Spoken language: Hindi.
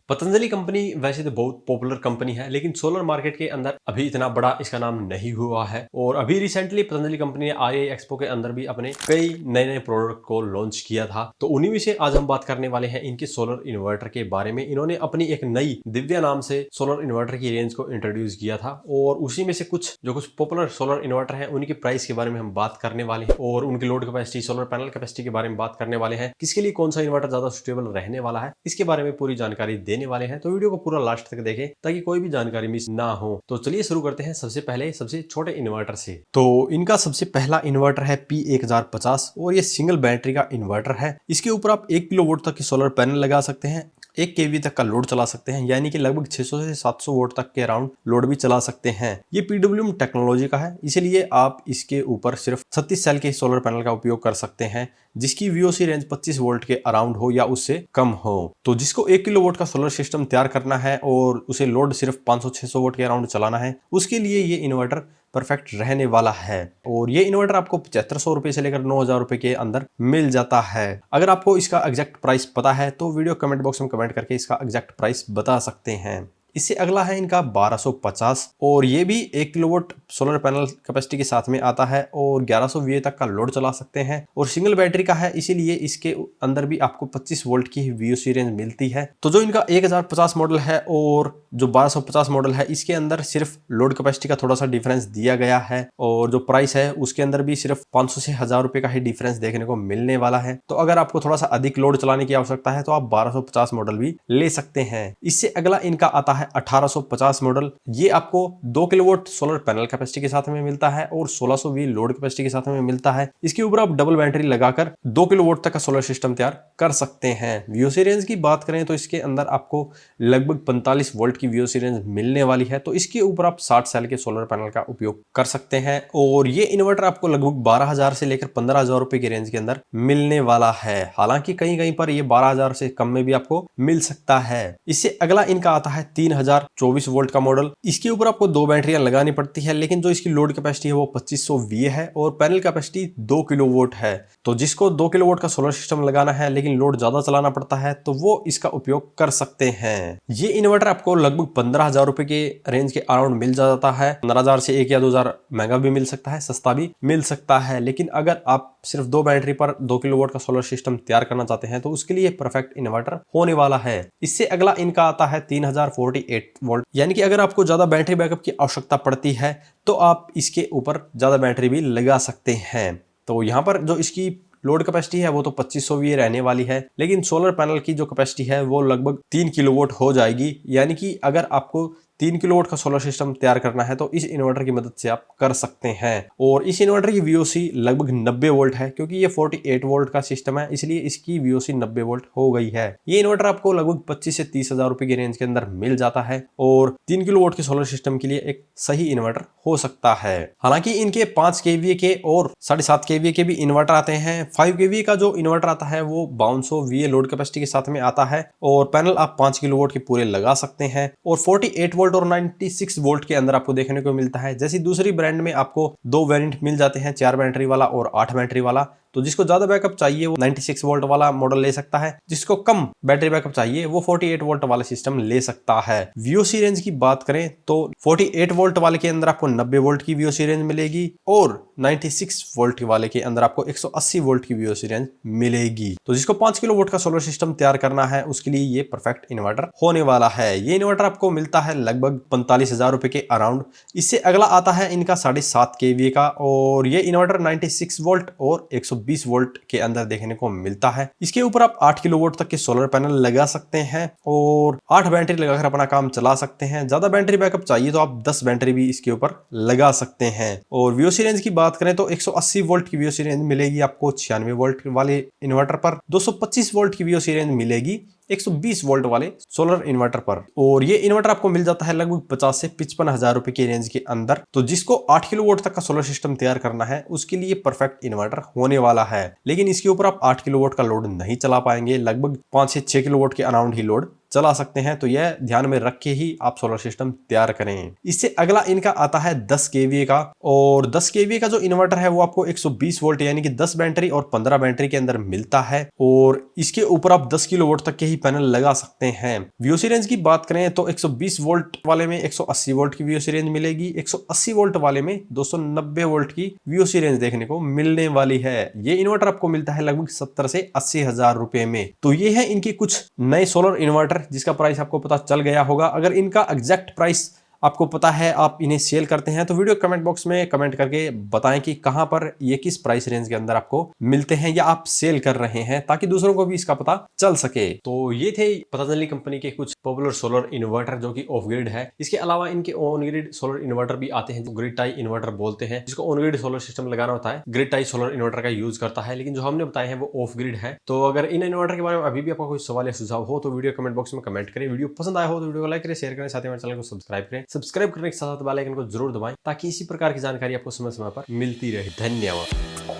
पतंजलि कंपनी वैसे तो बहुत पॉपुलर कंपनी है, लेकिन सोलर मार्केट के अंदर अभी इतना बड़ा इसका नाम नहीं हुआ है। और अभी रिसेंटली पतंजलि कंपनी ने RIA एक्सपो के अंदर भी अपने कई नए नए प्रोडक्ट को लॉन्च किया था। तो उन्हीं में से आज हम बात करने वाले हैं इनके सोलर इन्वर्टर के बारे में। इन्होंने अपनी एक नई दिव्या नाम से सोलर इन्वर्टर की रेंज को इंट्रोड्यूस किया था और उसी में से कुछ पॉपुलर सोलर इन्वर्टर है उनकी प्राइस के बारे में हम बात करने वाले हैं और उनकी load capacity, solar panel capacity के बारे में बात करने वाले हैं। किसके लिए कौन सा इन्वर्टर ज्यादा सुटेबल रहने वाला है, इसके बारे में पूरी जानकारी देने वाले हैं। तो वीडियो को पूरा लास्ट तक देखें ताकि कोई भी जानकारी मिस ना हो। तो चलिए शुरू करते हैं सबसे पहले सबसे छोटे इन्वर्टर से। तो इनका सबसे पहला इन्वर्टर है P1050 और ये सिंगल बैटरी का इन्वर्टर है। इसके ऊपर आप 1 किलोवाट तक की सोलर पैनल लगा सकते हैं, 1 kV तक का लोड चला सकते हैं, यानी कि लगभग 600 से 700 वोल्ट तक के अराउंड लोड भी चला सकते हैं। ये PWM टेक्नोलॉजी का है, इसलिए आप इसके ऊपर सिर्फ 36 सेल के सोलर पैनल का उपयोग कर सकते हैं जिसकी VOC रेंज 25 वोल्ट के अराउंड हो या उससे कम हो। तो जिसको 1 किलोवाट का सोलर सिस्टम तैयार करना है और उसे लोड सिर्फ 500-600 वोल्ट के अराउंड चलाना है, उसके लिए ये इन्वर्टर परफेक्ट रहने वाला है। और ये इन्वर्टर आपको 7500 रुपए से लेकर 9000 रुपए के अंदर मिल जाता है। अगर आपको इसका एग्जैक्ट प्राइस पता है तो वीडियो कमेंट बॉक्स में कमेंट करके इसका एग्जैक्ट प्राइस बता सकते हैं। इससे अगला है इनका 1250 और ये भी 1 किलोवाट सोलर पैनल कैपेसिटी के साथ में आता है और 1100 VA तक का लोड चला सकते हैं और सिंगल बैटरी का है, इसीलिए इसके अंदर भी आपको 25 वोल्ट की VOC रेंज मिलती है। तो जो इनका 1050 मॉडल है और जो 1250 मॉडल है, इसके अंदर सिर्फ लोड कैपेसिटी का थोड़ा सा डिफरेंस दिया गया है और जो प्राइस है उसके अंदर भी सिर्फ 500 से 1000 रुपए का ही डिफरेंस देखने को मिलने वाला है। तो अगर आपको थोड़ा सा अधिक लोड चलाने की आवश्यकता है तो आप 1250 मॉडल भी ले सकते हैं। इससे अगला इनका आता है 1850 मॉडल। ये आपको 2 किलोवाट सोलर पैनल कैपेसिटी के साथ में मिलता है और 1600 V लोड कैपेसिटी के साथ में मिलता है। इसके ऊपर आप डबल बैटरी लगाकर 2 किलोवाट तक का सोलर सिस्टम तैयार कर सकते हैं। VOC रेंज की बात करें तो इसके अंदर आपको लगभग 45 वोल्ट की VOC रेंज मिलने वाली है। तो इसके ऊपर आप 60 सेल के सोलर पैनल का उपयोग कर सकते हैं और ये इन्वर्टर आपको लगभग 12000 से लेकर 15000 रुपए की रेंज के अंदर मिलने वाला है। हालांकि कहीं कहीं पर ये 12000 से कम में भी आपको मिल सकता है। इससे अगला इनका आता है 3024 वोल्ट का मॉडल। इसके ऊपर आपको 2 बैटरियां लगानी पड़ती है, लेकिन जो इसकी लोड कैपेसिटी है वो 2500 VA है और पैनल कैपेसिटी 2 किलोवाट है। तो जिसको 2 किलोवाट का सोलर सिस्टम लगाना है लेकिन लोड ज्यादा चलाना पड़ता है तो वो इसका उपयोग कर सकते हैं। ये इन्वर्टर आपको लगभग 15000 रुपए के रेंज के अराउंड मिल जाता है। 15000 से 1 या 2000 महंगा भी मिल सकता है, सस्ता भी मिल सकता है। लेकिन अगर आप सिर्फ 2 बैटरी पर 2 किलोवाट का सोलर सिस्टम तैयार करना चाहते हैं तो उसके लिए परफेक्ट इन्वर्टर होने वाला है। इससे अगला इनका आता है 3048 वोल्ट, यानी कि अगर आपको ज्यादा बैटरी बैकअप की आवश्यकता पड़ती है तो आप इसके ऊपर ज्यादा बैटरी भी लगा सकते हैं। तो यहाँ पर जो इसकी लोड कैपेसिटी है वो तो 2500 VA रहने वाली है, लेकिन सोलर पैनल की जो कैपेसिटी है वो लगभग 3 किलोवाट हो जाएगी। यानी कि अगर आपको 3 किलोवाट का सोलर सिस्टम तैयार करना है तो इस इन्वर्टर की मदद से आप कर सकते हैं। और इस इन्वर्टर की VOC लगभग 90 वोल्ट है, क्योंकि ये 48 वोल्ट का सिस्टम है इसलिए इसकी VOC 90 वोल्ट हो गई है। ये इन्वर्टर आपको लगभग 25 से 30,000 रुपए की रेंज के अंदर मिल जाता है और 3 किलोवाट के सोलर सिस्टम के लिए एक सही इन्वर्टर हो सकता है। हालांकि इनके 5 kVA के और 7.5 kVA के भी इन्वर्टर आते हैं। 5 kVA का जो इन्वर्टर आता है वो 5200 VA लोड कैपेसिटी के साथ में आता है और पैनल आप 5 किलोवाट के पूरे लगा सकते हैं और 48 वोल्ट और 96 वोल्ट के अंदर आपको देखने को मिलता है। जैसी दूसरी ब्रांड में आपको 2 वेरिएंट मिल जाते हैं, 4 बैटरी वाला और 8 बैटरी वाला। तो जिसको ज्यादा बैकअप चाहिए वो 96 वोल्ट वाला मॉडल ले सकता है, जिसको कम बैटरी बैकअप चाहिए वो 48 वोल्ट वाला सिस्टम ले सकता है। VOC रेंज की बात करें तो 48 वोल्ट वाले के अंदर आपको 90 वोल्ट की VOC रेंज मिलेगी और 96 वोल्ट वाले के अंदर आपको 180 वोल्ट की VOC रेंज मिलेगी। तो जिसको 5 किलोवाट का सोलर सिस्टम तैयार करना है उसके लिए ये परफेक्ट इन्वर्टर होने वाला है। ये इन्वर्टर आपको मिलता है लगभग 45,000 रुपए के अराउंड। इससे अगला आता है इनका 7.5 kVA का और ये इन्वर्टर 96 वोल्ट और 120 वोल्ट के अंदर देखने को मिलता है। इसके ऊपर आप 8 किलोवाट तक के सोलर पैनल लगा सकते हैं और 8 बैटरी लगाकर अपना काम चला सकते हैं। ज्यादा बैटरी बैकअप चाहिए तो आप 10 बैटरी भी इसके ऊपर लगा सकते हैं। और VOC रेंज की बात करें तो 180 वोल्ट की VOC रेंज मिलेगी आपको 96 वोल्ट वाले इन्वर्टर पर, 225 वोल्ट की VOC रेंज मिलेगी 120 वोल्ट वाले सोलर इन्वर्टर पर। और ये इन्वर्टर आपको मिल जाता है लगभग 50 से 55,000 रुपए की रेंज के अंदर। तो जिसको 8 किलोवाट तक का सोलर सिस्टम तैयार करना है उसके लिए परफेक्ट इन्वर्टर होने वाला है। लेकिन इसके ऊपर आप 8 किलोवाट का लोड नहीं चला पाएंगे, लगभग 5 से 6 किलोवाट के अराउंड ही लोड चला सकते हैं। तो यह ध्यान में रख के ही आप सोलर सिस्टम तैयार करें। इससे अगला इनका आता है 10 kVA का, और 10 kVA का जो इन्वर्टर है वो आपको 120 वोल्ट यानी कि 10 बैटरी और 15 बैटरी के अंदर मिलता है, और इसके ऊपर आप 10 किलोवाट तक के ही पैनल लगा सकते हैं। वीओसी रेंज की बात करें तो 120 वोल्ट वाले में 180 वोल्ट की वीओसी रेंज मिलेगी, 180 वोल्ट वाले में 290 वोल्ट की वीओसी रेंज देखने को मिलने वाली है। ये इन्वर्टर आपको मिलता है लगभग 70 से 80 हजार रुपए में। तो ये है इनके कुछ नए सोलर इन्वर्टर जिसका प्राइस आपको पता चल गया होगा। अगर इनका एग्जैक्ट प्राइस आपको पता है, आप इन्हें सेल करते हैं, तो वीडियो कमेंट बॉक्स में कमेंट करके बताएं कि कहां पर ये किस प्राइस रेंज के अंदर आपको मिलते हैं या आप सेल कर रहे हैं, ताकि दूसरों को भी इसका पता चल सके। तो ये थे पतंजलि कंपनी के कुछ पॉपुलर सोलर इन्वर्टर जो कि ऑफ ग्रिड है। इसके अलावा इनके ऑन ग्रिड सोलर इन्वर्टर भी आते हैं जो ग्रिड टाई इन्वर्टर बोलते हैं, जिसको ऑन ग्रिड सोलर सिस्टम लगाना होता है, ग्रिड टाई सोलर इन्वर्टर का यूज करता है। लेकिन जो हमने बताए हैं वो ऑफ ग्रिड है। तो अगर इन इन्वर्टर के बारे में अभी भी आपका कोई सवाल या सुझाव हो तो वीडियो कमेंट बॉक्स में कमेंट करें। वीडियो पसंद आया हो तो वीडियो को लाइक करें, शेयर करें, साथ ही हमारे चैनल को सब्सक्राइब करें। सब्सक्राइब करने के साथ बेल आइकन को जरूर दबाएं ताकि इसी प्रकार की जानकारी आपको समय समय पर मिलती रहे। धन्यवाद।